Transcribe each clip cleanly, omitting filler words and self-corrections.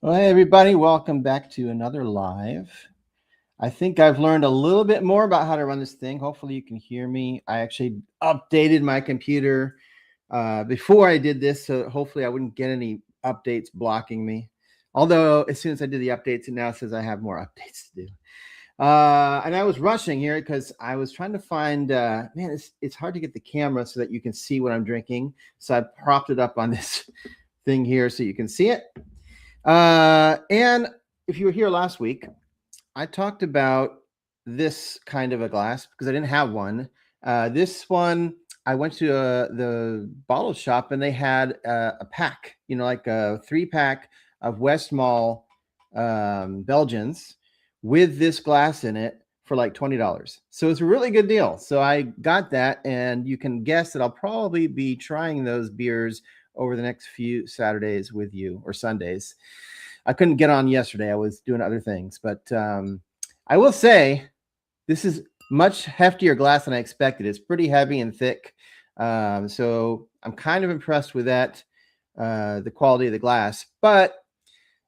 Well, hey everybody, welcome back to another live. I think I've learned a little bit more about how to run this thing. Hopefully you can hear me. I actually updated my computer before I did this, so hopefully I wouldn't get any updates blocking me. Although as soon as I did the updates, it now says I have more updates to do. And I was rushing here because I was trying to find, man, it's hard to get the camera so that you can see what I'm drinking. So I propped it up on this thing here so you can see it. And if you were here last week, I talked about this kind of a glass because I didn't have one. This one, I went to the bottle shop and they had a pack, like a 3-pack of West Mall Belgians with this glass in it for like $20. So it's a really good deal. So I got that, and you can guess that I'll probably be trying those beers over the next few Saturdays with you, or Sundays. I couldn't get on yesterday. I was doing other things, but I will say this is much heftier glass than I expected. It's pretty heavy and thick. So I'm kind of impressed with that, the quality of the glass. But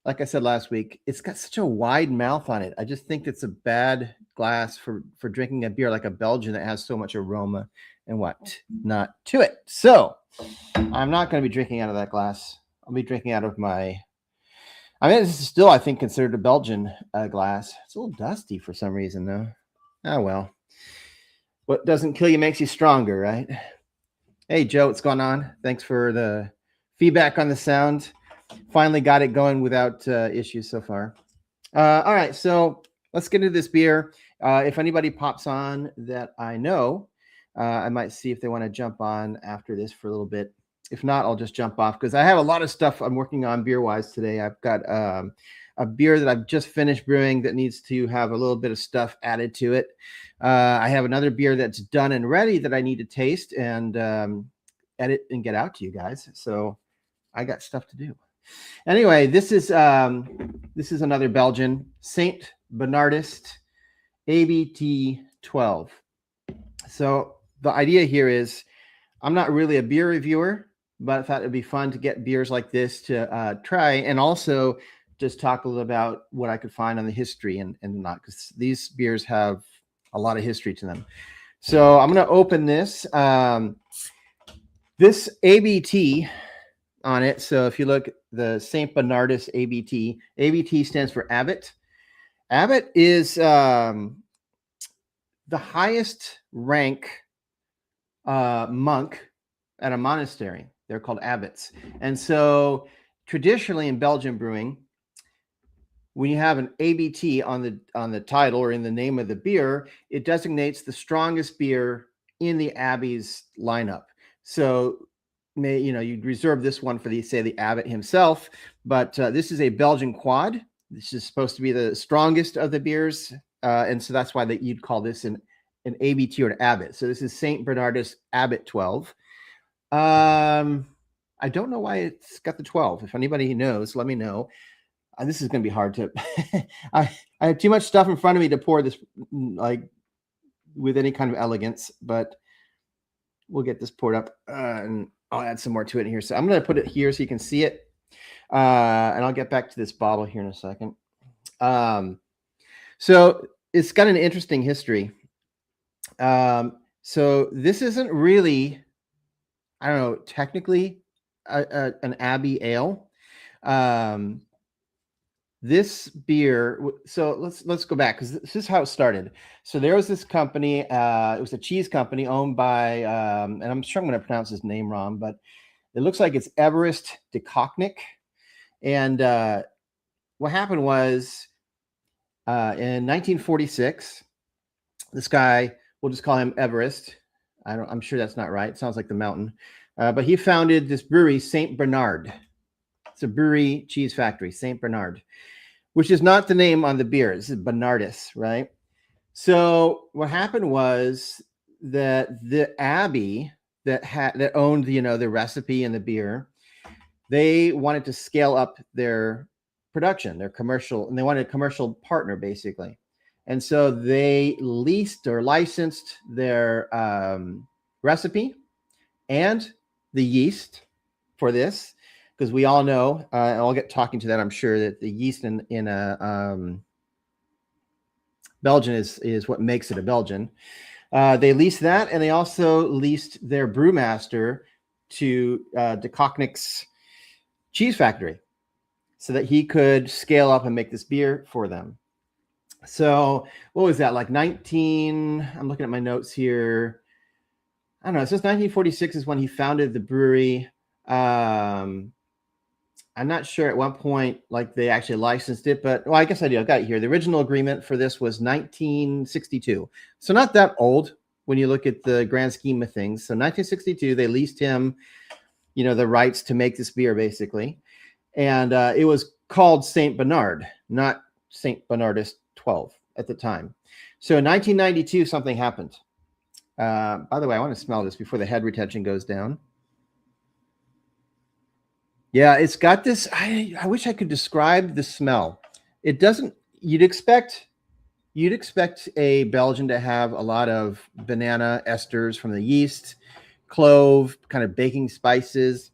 like I said last week, it's got such a wide mouth on it. I just think it's a bad glass for drinking a beer like a Belgian that has so much aroma and whatnot to it. So I'm not going to be drinking out of that glass. I'll be drinking out of this is still, I think, considered a Belgian glass. It's a little dusty for some reason, though. Oh, well. What doesn't kill you makes you stronger, right? Hey, Joe, what's going on? Thanks for the feedback on the sound. Finally got it going without issues so far. All right, so let's get into this beer. If anybody pops on that I know, I might see if they want to jump on after this for a little bit. If not, I'll just jump off because I have a lot of stuff I'm working on beer-wise today. I've got a beer that I've just finished brewing that needs to have a little bit of stuff added to it. I have another beer that's done and ready that I need to taste and edit and get out to you guys. So I got stuff to do. Anyway, this is another Belgian, Saint Bernardus Abt 12. So the idea here is I'm not really a beer reviewer, but I thought it'd be fun to get beers like this to try, and also just talk a little about what I could find on the history and not, because these beers have a lot of history to them. So I'm going to open this. This ABT on it. So if you look, the Saint Bernardus ABT. ABT stands for Abbot. Abbot is the highest rank monk at a monastery. They're called abbots. And so traditionally in Belgian brewing, when you have an ABT on the title or in the name of the beer, it designates the strongest beer in the abbey's lineup. So you'd reserve this one for the abbot himself, but this is a Belgian quad. This is supposed to be the strongest of the beers, and so that's why you'd call this an ABT or an Abbot. So this is Saint Bernardus Abt 12. I don't know why it's got the 12. If anybody knows, let me know. This is going to be hard to. I have too much stuff in front of me to pour this like with any kind of elegance, but we'll get this poured up and I'll add some more to it here. So I'm going to put it here so you can see it, and I'll get back to this bottle here in a second. So it's got an interesting history. So this isn't really, I don't know, technically an Abbey ale. this beer. So let's go back because this is how it started. So there was this company. It was a cheese company owned by, and I'm sure I'm going to pronounce his name wrong, but it looks like it's Everest de Kocknick. And what happened was in 1946, this guy, we'll just call him Everest. I'm sure that's not right. It sounds like the mountain. But he founded this brewery, St. Bernard. It's a brewery cheese factory, St. Bernard, which is not the name on the beer. This is Bernardus, right? So what happened was that the abbey that owned, the recipe and the beer, they wanted to scale up their production, their commercial, and they wanted a commercial partner basically. And so they leased or licensed their recipe and the yeast for this, because we all know, and I'll get talking to that, I'm sure, that the yeast in a Belgian is what makes it a Belgian. They leased that, and they also leased their brewmaster to de Kocknick's cheese factory so that he could scale up and make this beer for them. So what was that, like I'm looking at my notes here. I don't know. It says 1946 is when he founded the brewery. I'm not sure at what point like they actually licensed it, but I guess I do. I've got it here. The original agreement for this was 1962. So not that old when you look at the grand scheme of things. So 1962, they leased him, the rights to make this beer basically. And it was called St. Bernard, not St. Bernardus 12 at the time. So in 1992, something happened. By the way, I want to smell this before the head retention goes down. Yeah, it's got this. I wish I could describe the smell. It doesn't. You'd expect a Belgian to have a lot of banana esters from the yeast, clove, kind of baking spices.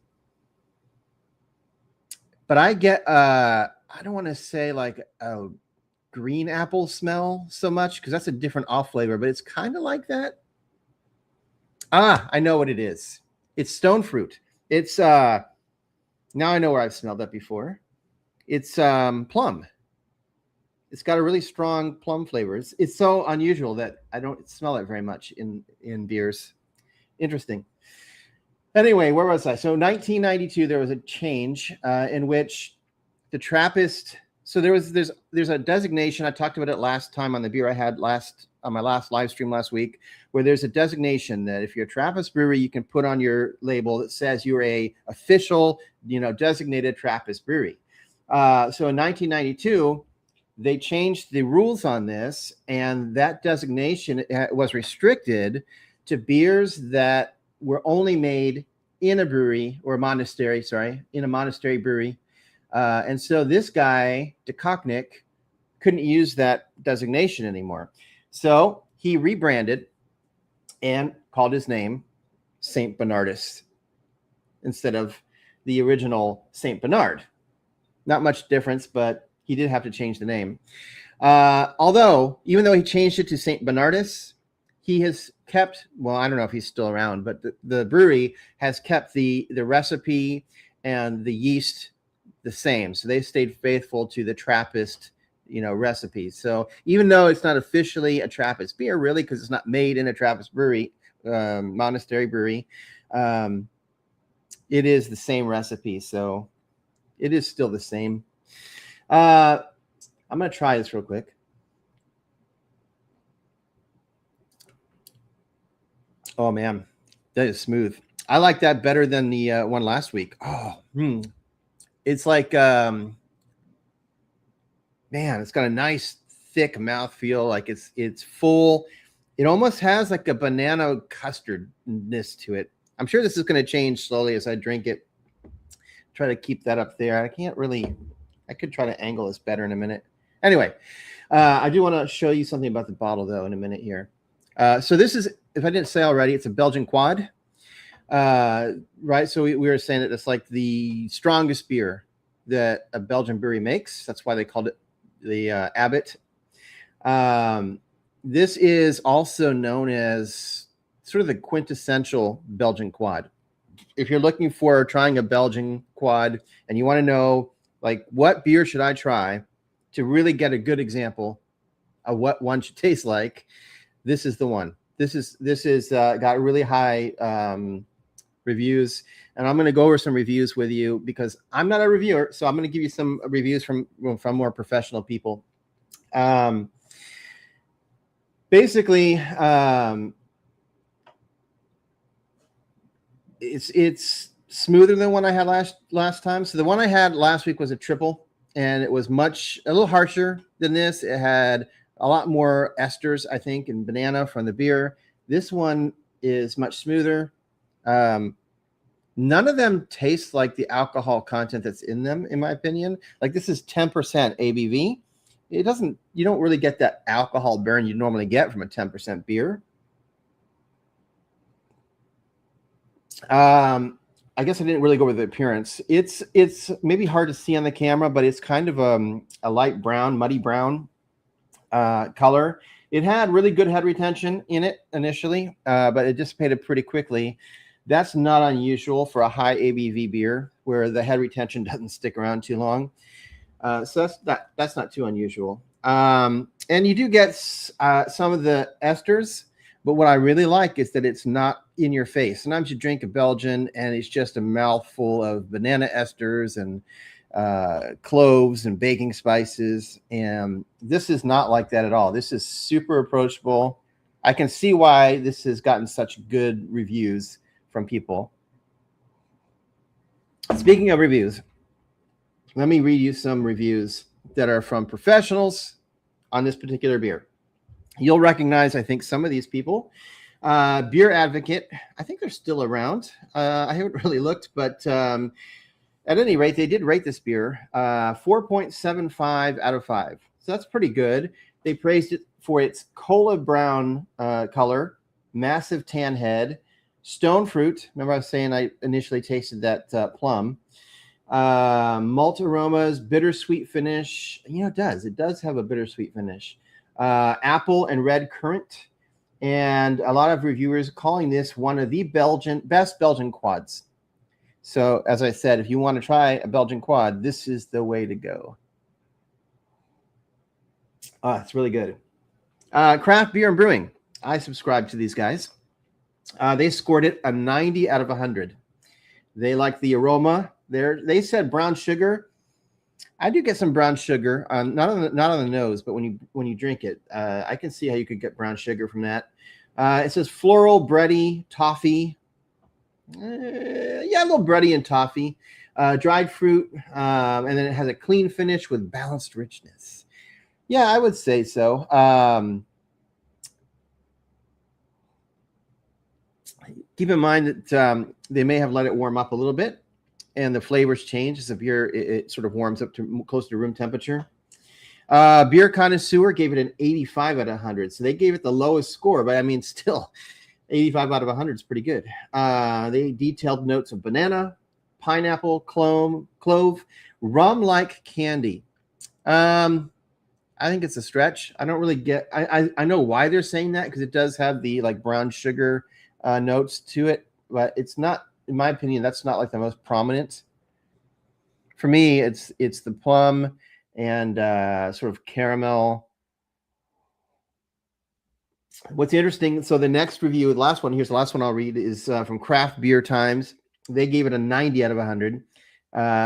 But I get I don't want to say like a green apple smell so much, because that's a different off flavor, but it's kind of like that. I know what it is. It's stone fruit. It's now I know where I've smelled that before. It's plum. It's got a really strong plum flavor. It's so unusual that I don't smell it very much in beers. Interesting. Anyway, where was I? So 1992, there was a change in which the Trappist. So there's a designation. I talked about it last time on the beer I had on my last live stream last week, where there's a designation that if you're a Trappist brewery, you can put on your label that says you're a official, designated Trappist brewery. So in 1992, they changed the rules on this, and that designation was restricted to beers that were only made in a brewery or a monastery, in a monastery brewery. And so this guy, de Kocknick, couldn't use that designation anymore. So he rebranded and called his name St. Bernardus instead of the original St. Bernard. Not much difference, but he did have to change the name. Although, even though he changed it to St. Bernardus, he has kept, well, I don't know if he's still around, but the brewery has kept the recipe and the yeast the same. So they stayed faithful to the Trappist, recipes. So even though it's not officially a Trappist beer, really, because it's not made in a Trappist brewery, monastery brewery, it is the same recipe. So it is still the same. I'm going to try this real quick. Oh, man, that is smooth. I like that better than the one last week. It's like, man, it's got a nice thick mouthfeel. Like it's full. It almost has like a banana custardness to it. I'm sure this is going to change slowly as I drink it. Try to keep that up there. I could try to angle this better in a minute. Anyway, I do want to show you something about the bottle, though, in a minute here. So this is, if I didn't say already, it's a Belgian quad. Right. So we were saying that it's like the strongest beer that a Belgian brewery makes. That's why they called it the Abt. This is also known as sort of the quintessential Belgian quad. If you're looking for trying a Belgian quad and you want to know, like, what beer should I try? to really get a good example of what one should taste like, this is the one. This is got really high reviews, and I'm going to go over some reviews with you because I'm not a reviewer, so I'm going to give you some reviews from more professional people. Basically, it's smoother than the one I had last time. So the one I had last week was a triple, and it was a little harsher than this. It had a lot more esters, I think, and banana from the beer. This one is much smoother. None of them taste like the alcohol content that's in them, in my opinion. Like this is 10% ABV. You don't really get that alcohol burn you normally get from a 10% beer. I guess I didn't really go with the appearance. It's maybe hard to see on the camera, but it's kind of a light brown, muddy brown color. It had really good head retention in it initially, but it dissipated pretty quickly. That's not unusual for a high ABV beer where the head retention doesn't stick around too long. So that's not too unusual. And you do get some of the esters, but what I really like is that it's not in your face. Sometimes you drink a Belgian and it's just a mouthful of banana esters and cloves and baking spices. And this is not like that at all. This is super approachable. I can see why this has gotten such good reviews from people. Speaking of reviews, let me read you some reviews that are from professionals on this particular beer. You'll recognize, I think, some of these people. Beer Advocate, I think they're still around. I haven't really looked, but at any rate, they did rate this beer 4.75 out of 5. So that's pretty good. They praised it for its cola brown color, massive tan head, stone fruit. Remember I was saying I initially tasted that plum. Malt aromas, bittersweet finish. It does have a bittersweet finish. Apple and red currant. And a lot of reviewers calling this one of the best Belgian quads. So as I said, if you want to try a Belgian quad, this is the way to go. It's really good. Craft Beer and Brewing. I subscribe to these guys. They scored it a 90 out of 100. They like the aroma. They said brown sugar. I do get some brown sugar, not on the nose, but when you drink it, I can see how you could get brown sugar from that. It says floral, bready, toffee. A little bready and toffee. Dried fruit, and then it has a clean finish with balanced richness. Yeah, I would say so. Keep in mind that they may have let it warm up a little bit, and the flavors change as the beer it sort of warms up to close to room temperature. Beer Connoisseur gave it an 85 out of 100, so they gave it the lowest score, but I mean, still, 85 out of 100 is pretty good. They detailed notes of banana, pineapple, clove, rum-like candy. I think it's a stretch. I don't really get. I know why they're saying that because it does have the like brown sugar notes to it, but it's not, in my opinion, that's not like the most prominent. For me, it's the plum and sort of caramel. What's interesting, so the next review, the last one, here's the last one I'll read, is from Craft Beer Times. They gave it a 90 out of 100.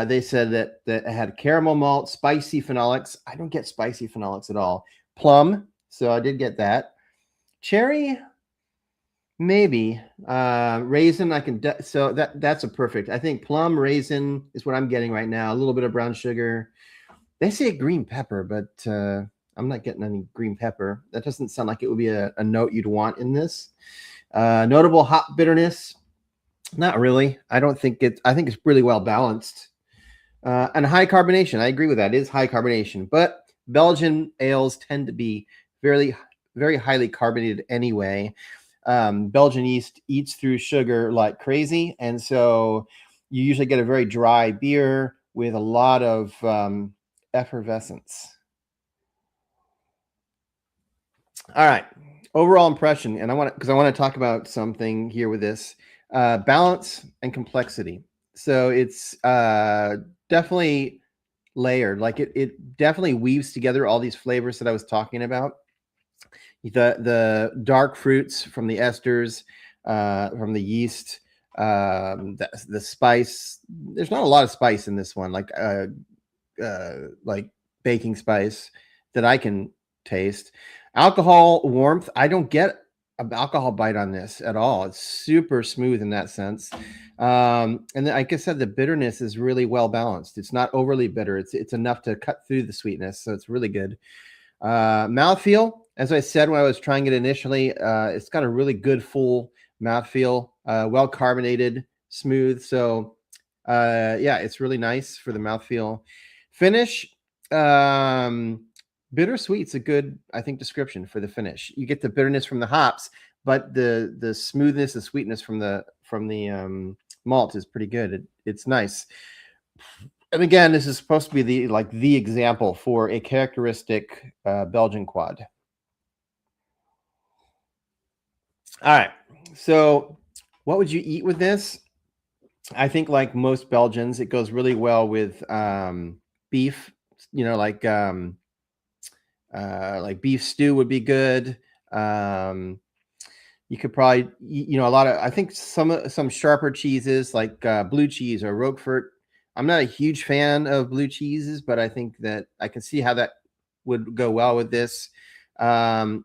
They said that it had caramel malt, spicy phenolics. I don't get spicy phenolics at all. Plum, so I did get that. Cherry, maybe. Raisin, I can. So that's a perfect. I think plum, raisin is what I'm getting right now. A little bit of brown sugar. They say green pepper, but I'm not getting any green pepper. That doesn't sound like it would be a note you'd want in this. Notable hop bitterness. Not really. I think it's really well balanced. And high carbonation. I agree with that. It is high carbonation, but Belgian ales tend to be very, very highly carbonated anyway. Belgian yeast eats through sugar like crazy, and so you usually get a very dry beer with a lot of effervescence. All right, overall impression, and I want to talk about something here with this balance and complexity. So it's definitely layered. Like it definitely weaves together all these flavors that I was talking about. The dark fruits from the esters, from the yeast, the spice. There's not a lot of spice in this one, like baking spice that I can taste. Alcohol warmth. I don't get an alcohol bite on this at all. It's super smooth in that sense. And then, like I said, the bitterness is really well balanced. It's not overly bitter. It's enough to cut through the sweetness, so it's really good. Mouthfeel, as I said when I was trying it initially, it's got a really good full mouthfeel, well carbonated, smooth. So yeah, it's really nice for the mouthfeel. Finish, bittersweet's a good, I think, description for the finish. You get the bitterness from the hops, but the smoothness, the sweetness from the malt is pretty good. It's nice. And again, this is supposed to be the example for a characteristic Belgian quad. All right. So what would you eat with this? I think like most Belgians, it goes really well with beef, like beef stew would be good. You could probably, a lot of, I think some sharper cheeses like blue cheese or Roquefort. I'm not a huge fan of blue cheeses, but I think that I can see how that would go well with this. And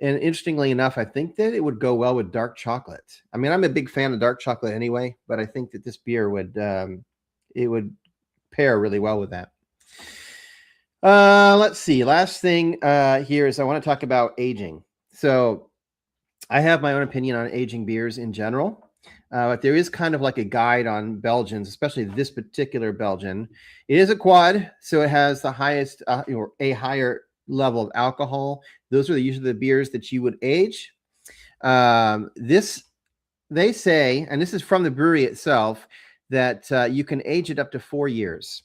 interestingly enough, I think that it would go well with dark chocolate. I mean, I'm a big fan of dark chocolate anyway, but I think that this beer would pair really well with that. Let's see. Last thing here is I want to talk about aging. So I have my own opinion on aging beers in general. But there is kind of like a guide on Belgians, especially this particular Belgian. It is a quad, so it has the highest or a higher level of alcohol. Those are usually the beers that you would age. This, they say, and this is from the brewery itself, that you can age it up to 4 years.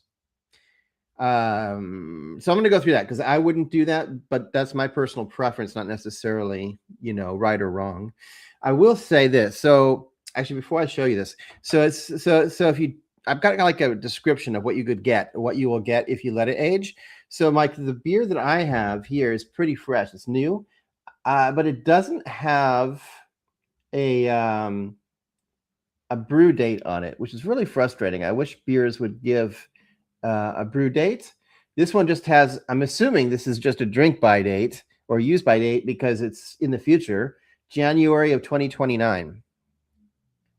So I'm going to go through that because I wouldn't do that, but that's my personal preference, not necessarily, right or wrong. I will say this. So actually, before I show you this, so if you, I've got like a description of what you could get, what you will get if you let it age. So Mike, the beer that I have here is pretty fresh. It's new, but it doesn't have a brew date on it, which is really frustrating. I wish beers would give a brew date. This one just has, I'm assuming this is just a drink by date or use by date because it's in the future, January of 2029.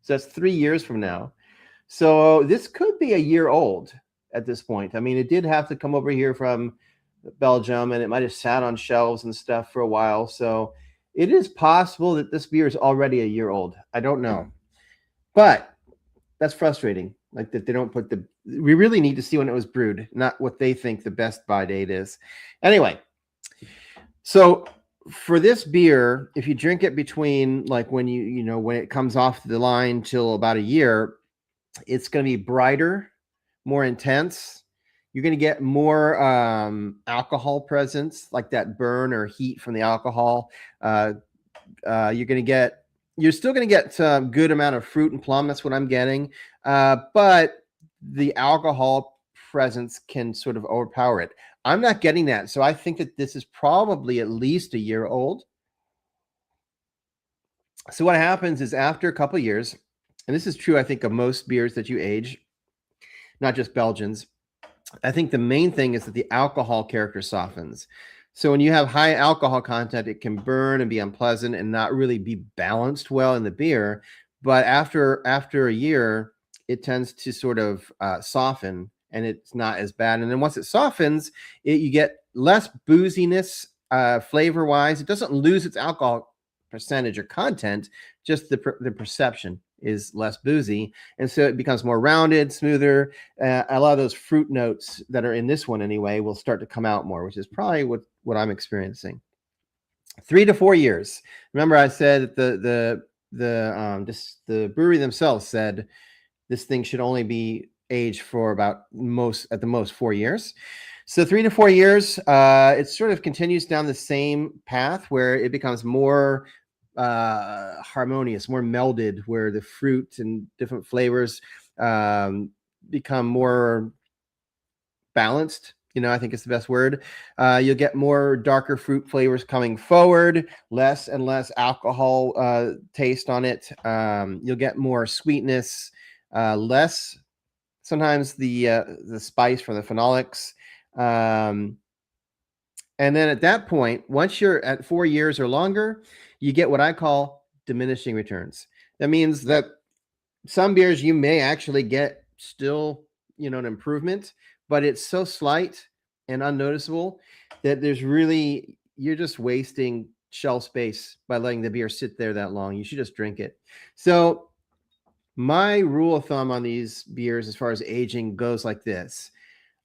So that's 3 years from now. So this could be a year old at this point. I mean, it did have to come over here from Belgium and it might have sat on shelves and stuff for a while. So it is possible that this beer is already a year old. I don't know. But that's frustrating. Like that they don't put we really need to see when it was brewed, not what they think the best buy date is. Anyway, so for this beer, if you drink it between like when when it comes off the line till about a year, it's going to be brighter, more intense. You're going to get more alcohol presence, like that burn or heat from the alcohol. You're still going to get some good amount of fruit and plum. That's what I'm getting. But the alcohol presence can sort of overpower it. I'm not getting that. So I think that this is probably at least a year old. So what happens is after a couple of years, and this is true, I think, of most beers that you age, not just Belgians, I think the main thing is that the alcohol character softens. So when you have high alcohol content, it can burn and be unpleasant and not really be balanced well in the beer. But after a year, it tends to sort of soften and it's not as bad. And then once it softens, you get less booziness flavor wise. It doesn't lose its alcohol percentage or content, just the perception is less boozy. And so it becomes more rounded, smoother. A lot of those fruit notes that are in this one anyway will start to come out more, which is probably what I'm experiencing. 3 to 4 years. Remember, I said the brewery themselves said this thing should only be aged for about at the most 4 years. So 3 to 4 years, it sort of continues down the same path where it becomes more harmonious, more melded, where the fruit and different flavors become more balanced. I think it's the best word. You'll get more darker fruit flavors coming forward, less and less alcohol taste on it. You'll get more sweetness, less sometimes the spice from the phenolics. And then at that point, once you're at 4 years or longer, you get what I call diminishing returns. That means that some beers you may actually get still, an improvement, but it's so slight and unnoticeable that you're just wasting shelf space by letting the beer sit there that long. You should just drink it. So my rule of thumb on these beers as far as aging goes like this.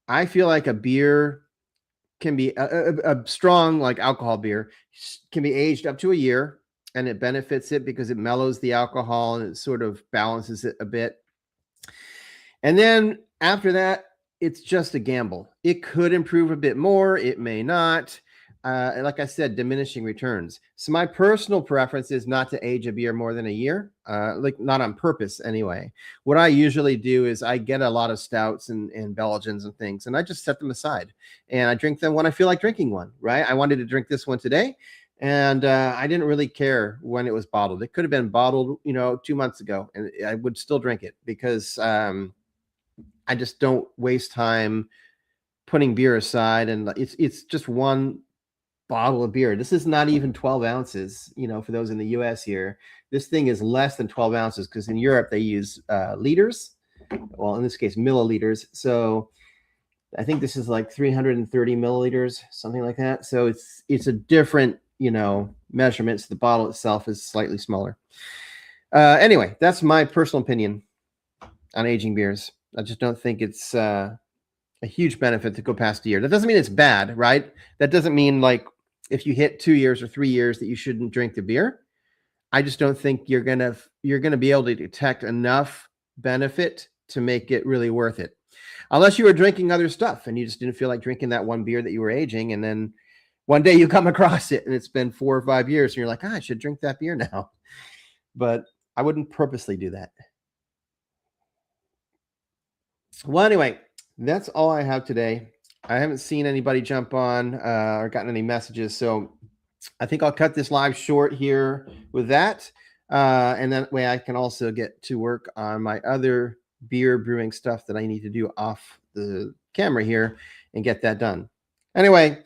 I feel like a beer can be a strong, like alcohol beer, can be aged up to a year, and it benefits it because it mellows the alcohol and it sort of balances it a bit. And then after that, it's just a gamble. It could improve a bit more. It may not. Like I said, diminishing returns. So my personal preference is not to age a beer more than a year, like not on purpose anyway. What I usually do is I get a lot of stouts and Belgians and things, and I just set them aside. And I drink them when I feel like drinking one, right? I wanted to drink this one today, and I didn't really care when it was bottled. It could have been bottled, 2 months ago, and I would still drink it because I just don't waste time putting beer aside. And it's just one bottle of beer. This is not even 12 ounces, for those in the US here. This thing is less than 12 ounces because in Europe they use liters. Well, in this case, milliliters. So I think this is like 330 milliliters, something like that. So it's a different, measurement. So the bottle itself is slightly smaller. Anyway, that's my personal opinion on aging beers. I just don't think it's a huge benefit to go past a year. That doesn't mean it's bad, right? That doesn't mean like if you hit 2 years or 3 years that you shouldn't drink the beer. I just don't think you're gonna be able to detect enough benefit to make it really worth it, unless you were drinking other stuff and you just didn't feel like drinking that one beer that you were aging, and then one day you come across it and it's been 4 or 5 years and you're like, I should drink that beer now. But I wouldn't purposely do that. Well, anyway, that's all I have today. I haven't seen anybody jump on or gotten any messages, so I think I'll cut this live short here with that. And that way I can also get to work on my other beer brewing stuff that I need to do off the camera here and get that done. Anyway,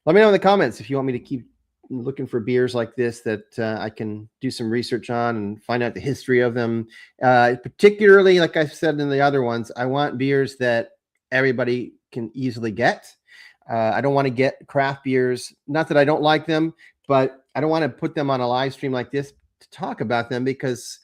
let me know in the comments if you want me to keep looking for beers like this that I can do some research on and find out the history of them. Particularly, like I said in the other ones, I want beers that everybody can easily get. I don't want to get craft beers. Not that I don't like them, but I don't want to put them on a live stream like this to talk about them because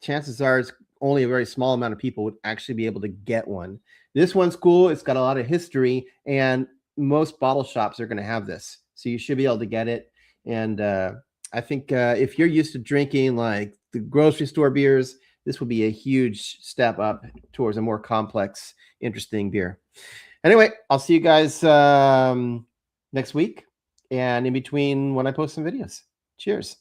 chances are it's only a very small amount of people would actually be able to get one. This one's cool. It's got a lot of history, and most bottle shops are going to have this. So you should be able to get it. And I think if you're used to drinking like the grocery store beers, this will be a huge step up towards a more complex, interesting beer. Anyway, I'll see you guys next week and in between when I post some videos. Cheers.